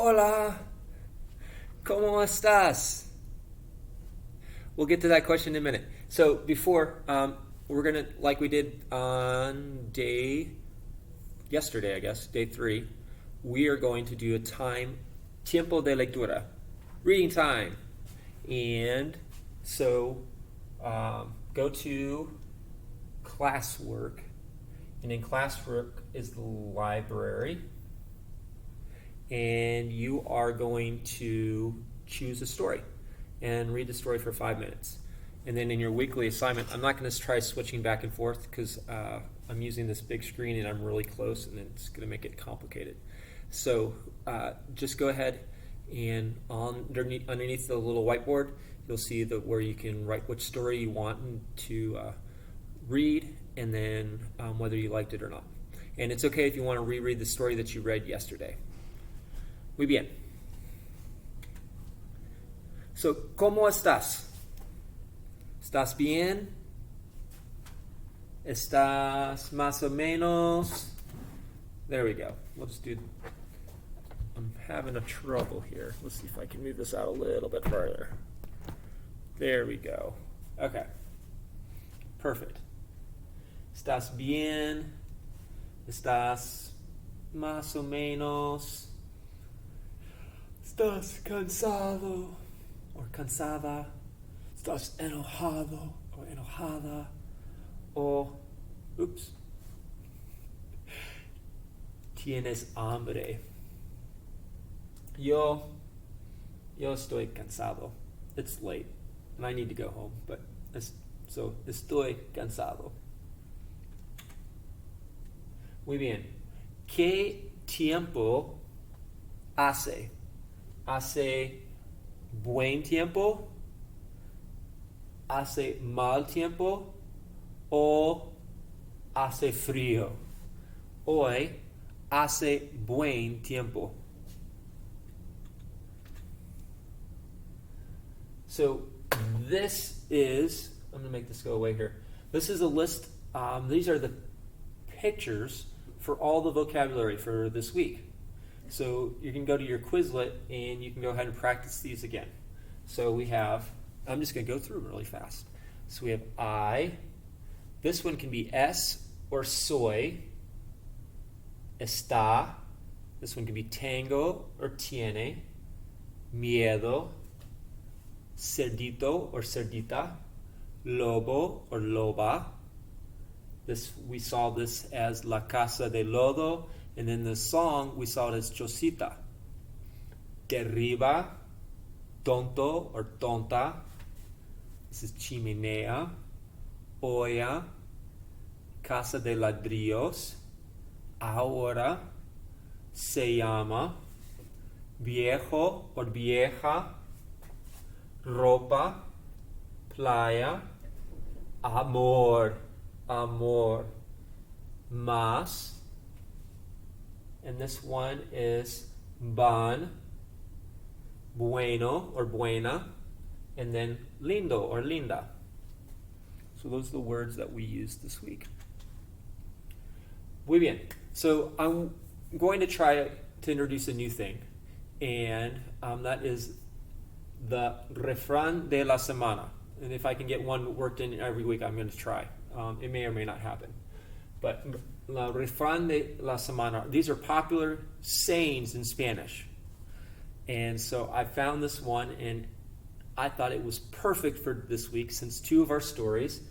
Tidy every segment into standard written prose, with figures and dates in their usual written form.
Hola, ¿cómo estás? We'll get to that question in a minute. So before, we're gonna, like we did on yesterday, I guess, day 3, we are going to do a tiempo de lectura, reading time. And so go to classwork, and in classwork is the library, and you are going to choose a story and read the story for 5 minutes. And then in your weekly assignment, I'm not going to try switching back and forth because I'm using this big screen and I'm really close, and it's going to make it complicated. So just go ahead and underneath the little whiteboard, you'll see where you can write which story you want to read, and then whether you liked it or not. And it's okay if you want to reread the story that you read yesterday. Muy bien. So, ¿cómo estás? ¿Estás bien? ¿Estás más o menos? There we go. We'll just do. I'm having a trouble here. Let's see if I can move this out a little bit further. There we go. Okay. Perfect. ¿Estás bien? ¿Estás más o menos? ¿Estás cansado o cansada? ¿Estás enojado o enojada? O, ¿tienes hambre? Yo estoy cansado. It's late and I need to go home, so estoy cansado. Muy bien. ¿Qué tiempo hace? ¿Hace buen tiempo? ¿Hace mal tiempo? ¿O hace frío? Hoy hace buen tiempo. So this is, I'm going to make this go away here. This is a list, these are the pictures for all the vocabulary for this week. So you can go to your Quizlet and you can go ahead and practice these again. So we have, I'm just going to go through them really fast. So we have I, this one can be es or soy, está, this one can be tango or tiene, miedo, cerdito or cerdita, lobo or loba. We saw this as La Casa de Lodo, and in the song we saw it as Chosita. Derriba, tonto or tonta. This is chimenea, olla, casa de ladrillos. Ahora se llama viejo or vieja, ropa, playa, amor, más, and this one is ban, bueno or buena, and then lindo or linda. So those are the words that we used this week. Muy bien. So I'm going to try to introduce a new thing, and that is the refrán de la semana. And if I can get one worked in every week, I'm going to try. It may or may not happen. But la refrán de la semana, these are popular sayings in Spanish. And so I found this one, and I thought it was perfect for this week since 2 of our stories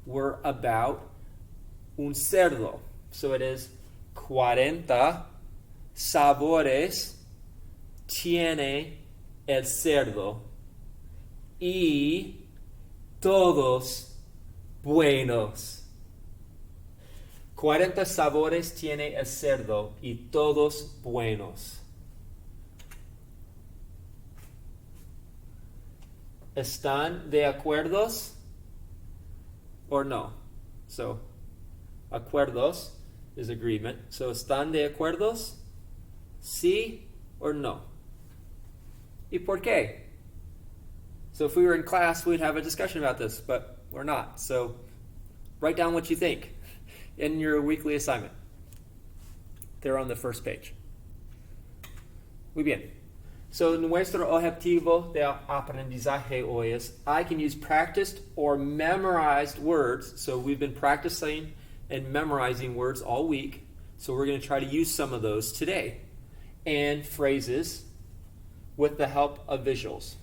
were about un cerdo. So it is 40 sabores tiene el cerdo y todos buenos. 40 sabores tiene el cerdo y todos buenos. ¿Están de acuerdos or no? So, acuerdos is agreement. So, ¿están de acuerdos? Sí or no? ¿Y por qué? So if we were in class, we'd have a discussion about this, but we're not. So write down what you think in your weekly assignment. They're on the first page. Muy bien. So nuestro objetivo de aprendizaje hoy es I can use practiced or memorized words. So we've been practicing and memorizing words all week. So we're going to try to use some of those today. And phrases with the help of visuals.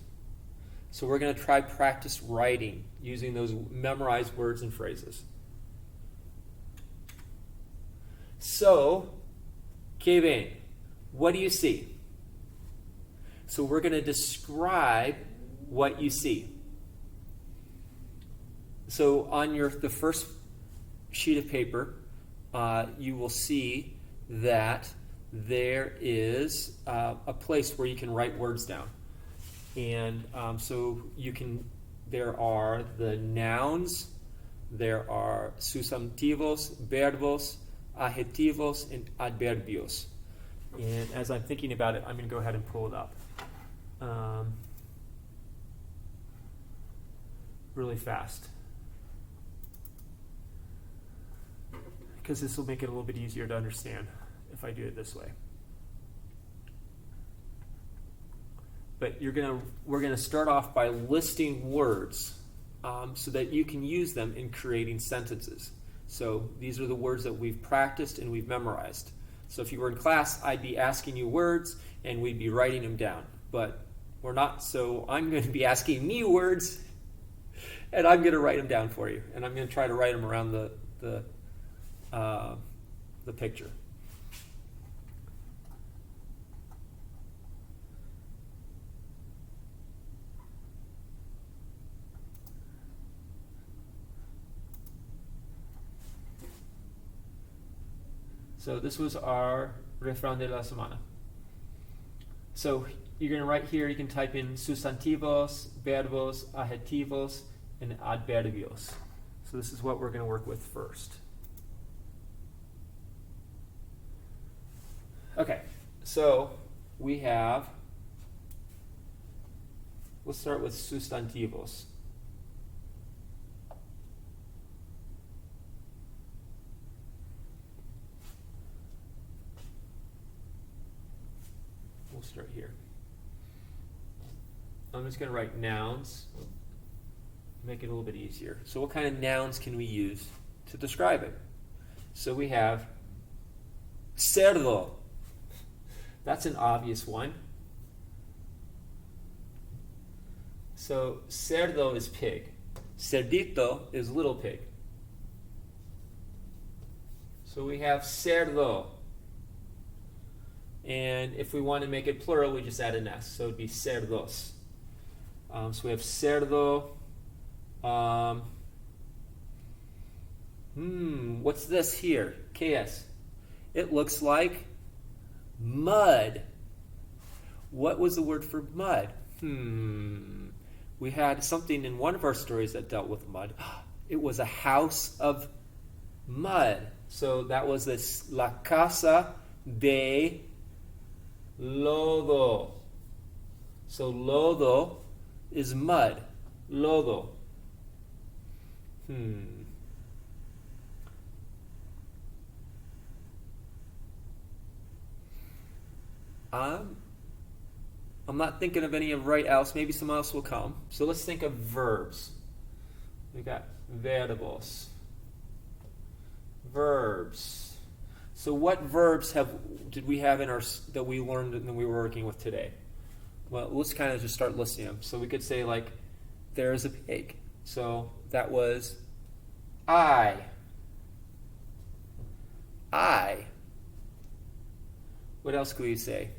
So we're going to try practice writing using those memorized words and phrases. So, ¿qué ven? What do you see? So we're going to describe what you see. So on the first sheet of paper, you will see that there is a place where you can write words down. And so there are the nouns, there are sustantivos, verbos, adjetivos, and adverbios. And as I'm thinking about it, I'm going to go ahead and pull it up really fast, because this will make it a little bit easier to understand if I do it this way. But we're gonna start off by listing words so that you can use them in creating sentences. So these are the words that we've practiced and we've memorized. So if you were in class, I'd be asking you words and we'd be writing them down. But we're not, so I'm going to be asking you words and I'm going to write them down for you. And I'm going to try to write them around the picture. So this was our refrán de la semana. So you're going to write here, you can type in sustantivos, verbos, adjetivos, and adverbios. So this is what we're going to work with first. Okay, so we'll start with sustantivos. We'll start here. I'm just going to write nouns, make it a little bit easier. So what kind of nouns can we use to describe it? So we have cerdo. That's an obvious one. So cerdo is pig. Cerdito is little pig. So we have cerdo. And if we want to make it plural, we just add an S. So it would be cerdos. So we have cerdo. What's this here? ¿Qué es? It looks like mud. What was the word for mud? We had something in one of our stories that dealt with mud. It was a house of mud. So that was this La Casa de Lodo. So lodo is mud. Lodo. I'm not thinking of any right else. Maybe someone else will come. So let's think of verbs. We got verbos. Verbs. So what verbs did we have in that we learned and we were working with today? Well, let's kind of just start listing them. So we could say like, there's a pig. So that was I. What else could we say?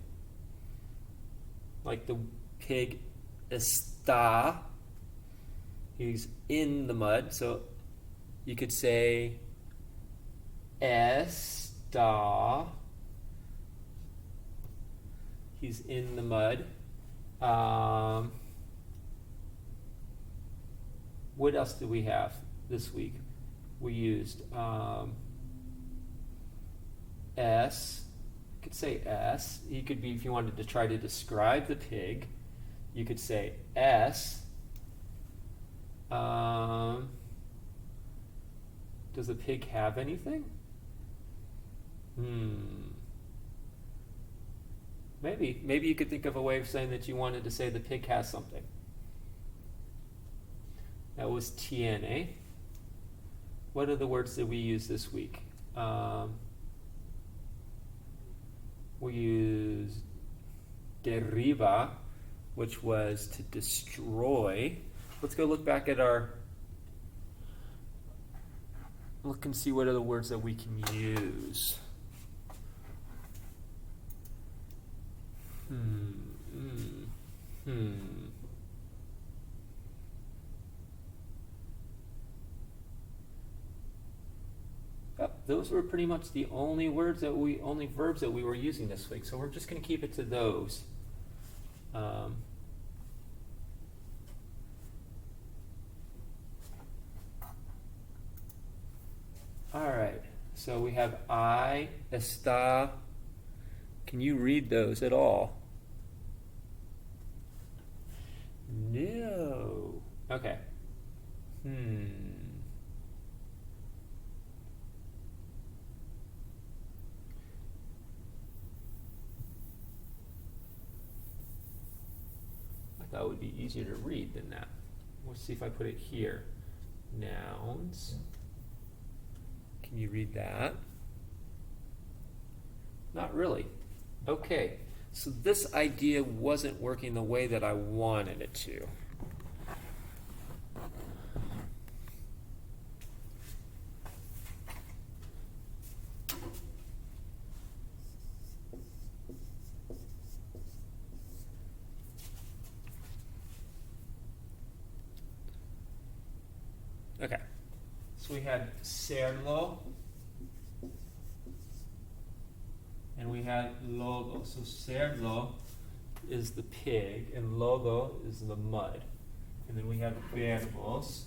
Like the pig está. He's in the mud. So you could say está. He's in the mud. What else did we have this week? We used S. You could say S. You could be, if you wanted to try to describe the pig, you could say S. Does the pig have anything? Maybe you could think of a way of saying that you wanted to say the pig has something. That was tiene. What are the words that we use this week? We used derriba, which was to destroy. Let's go look back at our... Look and see what are the words that we can use. Those were pretty much the only verbs that we were using this week. So we're just going to keep it to those. All right. So we have I, está. Can you read those at all? No. Okay. That would be easier to read than that. Let's see if I put it here. Nouns. Can you read that? Not really. Okay, so this idea wasn't working the way that I wanted it to. Okay, so we had cerdo, and we had lodo. So cerdo is the pig, and lodo is the mud. And then we have verbos.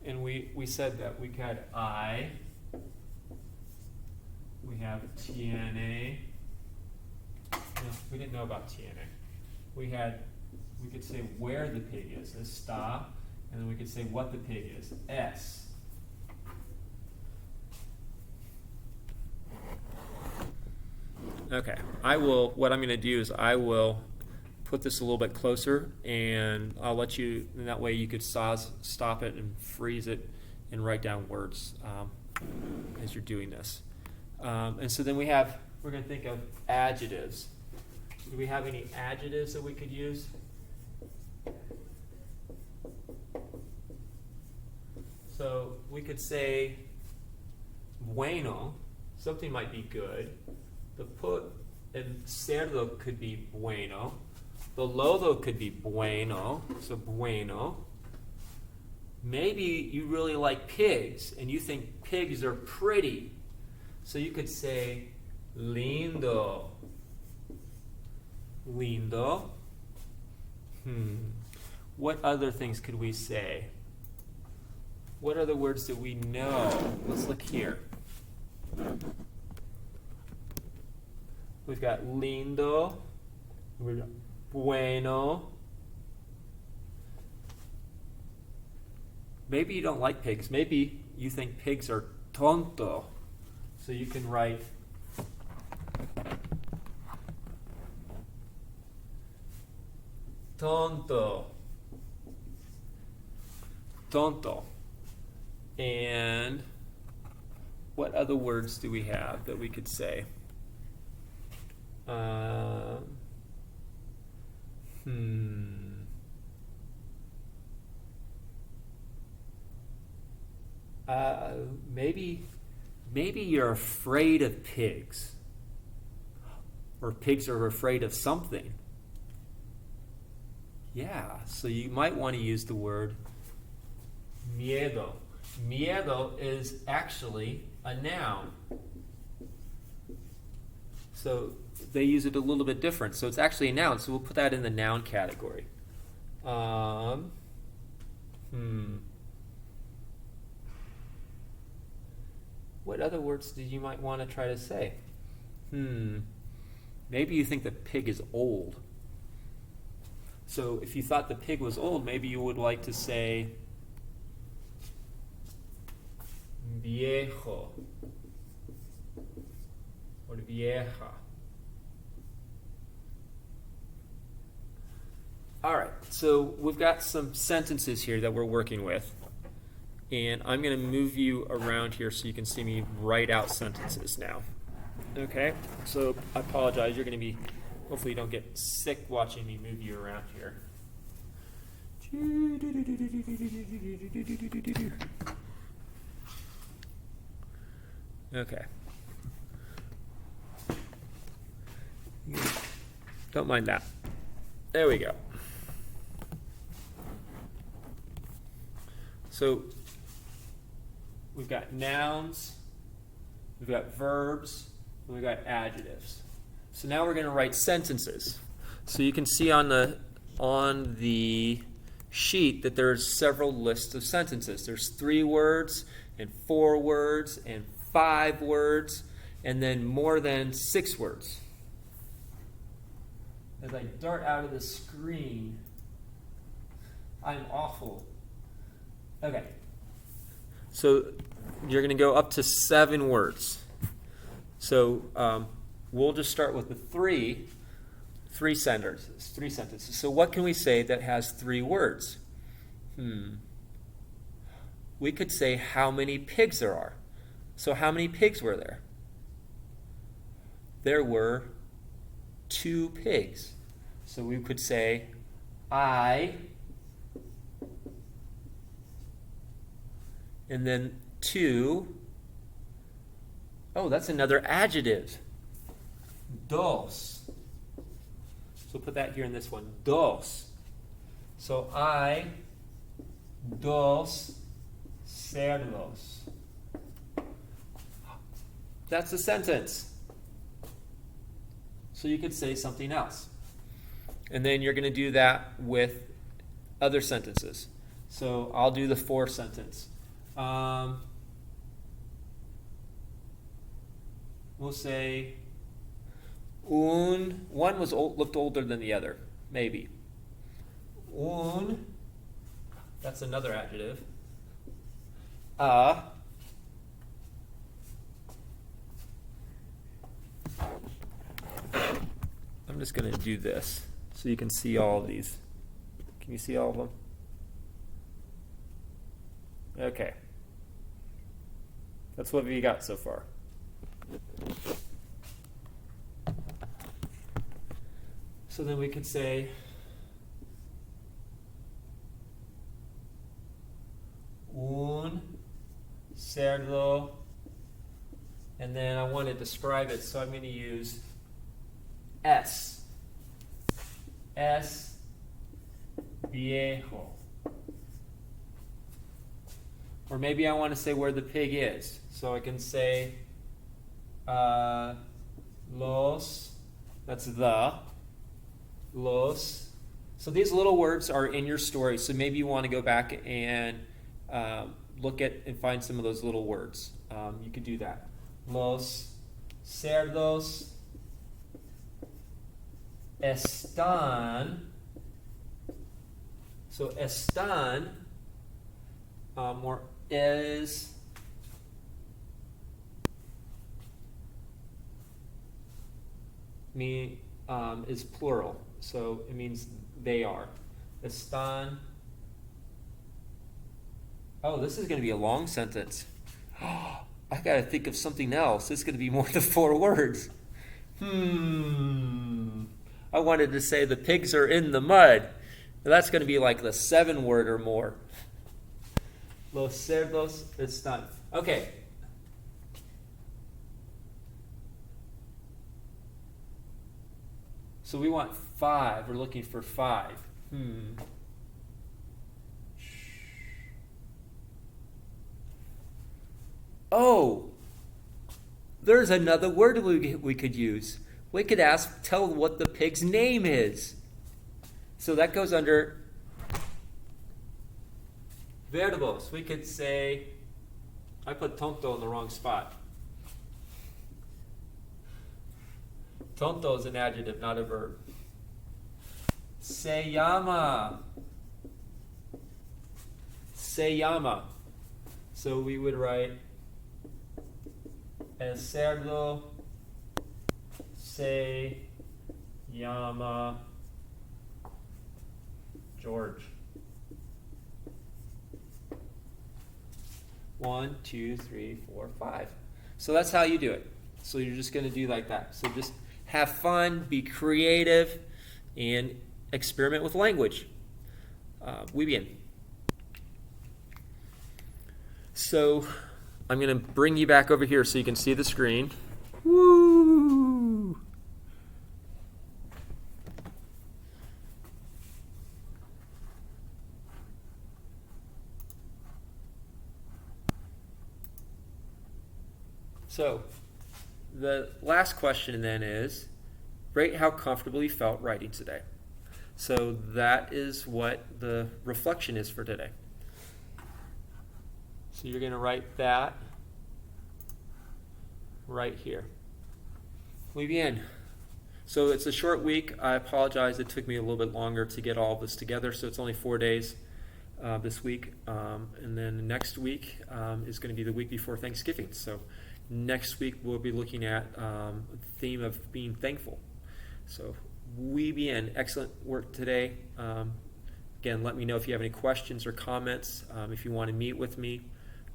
And we said that we had I, we have tiene. No, we didn't know about tiene. We could say where the pig is, está, and then we could say what the pig is, es. Okay, what I'm going to do is I will put this a little bit closer, and I'll let you, and that way you could stop it and freeze it and write down words as you're doing this. And so then we're going to think of adjectives. Do we have any adjectives that we could use? So we could say bueno, something might be good. The put and cerdo could be bueno. The lodo could be bueno, so bueno. Maybe you really like pigs and you think pigs are pretty. So you could say lindo. Lindo. What other things could we say? What other words do we know? Let's look here. We've got lindo. We've got bueno. Maybe you don't like pigs. Maybe you think pigs are tonto. So you can write tonto. Tonto. And what other words do we have that we could say? Maybe you're afraid of pigs, or pigs are afraid of something. Yeah, so you might want to use the word miedo. Miedo is actually a noun. So they use it a little bit different. So it's actually a noun, so we'll put that in the noun category. What other words do you might want to try to say? Maybe you think the pig is old. So if you thought the pig was old, maybe you would like to say viejo, or vieja. All right, so we've got some sentences here that we're working with. And I'm going to move you around here so you can see me write out sentences now. Okay? So I apologize. You're going to be, hopefully you don't get sick watching me move you around here. Okay. Don't mind that. There we go. So we've got nouns, we've got verbs, and we've got adjectives. So now we're going to write sentences. So you can see on the sheet that there's several lists of sentences. There's 3 words and 4 words and 5 words and then more than 6 words. As I dart out of the screen, I'm awful. Okay. So you're going to go up to 7 words. So we'll just start with the three sentences. So what can we say that has 3 words? We could say how many pigs there are. So how many pigs were there? There were 2 pigs. So we could say, I, and then 2. Oh, that's another adjective. Dos. So put that here in this one. Dos. So I, dos cerdos. That's a sentence. So you could say something else. And then you're going to do that with other sentences. So I'll do the 4 sentence. We'll say one was looked older than the other, maybe. That's another adjective. I'm just going to do this so you can see all of these. Can you see all of them? Okay. That's what we got so far. So then we could say un cerdo, and then I want to describe it, so I'm going to use es viejo. Or maybe I want to say where the pig is. So I can say los, that's the, los. So these little words are in your story. So maybe you want to go back and look at and find some of those little words. You could do that. Los cerdos están. So están or is is plural, so it means they are. Están. Oh, this is going to be a long sentence. I got to think of something else. This is going to be more than 4 words. I wanted to say the pigs are in the mud. That's going to be like the 7-word or more. Los cerdos están. Okay. So we want 5. We're looking for 5. Oh, there's another word we could use. We could tell what the pig's name is. So that goes under verbos. We could say, I put tonto in the wrong spot. Tonto is an adjective, not a verb. Se llama. Se llama. So we would write El cerdo se llama George. 1, 2, 3, 4, 5. So that's how you do it. So you're just going to do like that. So just have fun, be creative, and experiment with language. Muy bien. So I'm going to bring you back over here so you can see the screen. Woo! So the last question then is, rate how comfortable you felt writing today. So that is what the reflection is for today. So you're going to write that right here. Muy bien. So it's a short week. I apologize. It took me a little bit longer to get all this together. So it's only 4 days this week. And then next week is going to be the week before Thanksgiving. So next week we'll be looking at the theme of being thankful. So muy bien. Excellent work today. Again, let me know if you have any questions or comments. If you want to meet with me,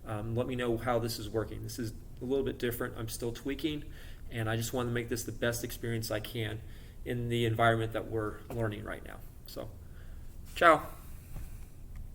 let me know how this is working. This is a little bit different. I'm still tweaking, and I just want to make this the best experience I can in the environment that we're learning right now. So, ciao.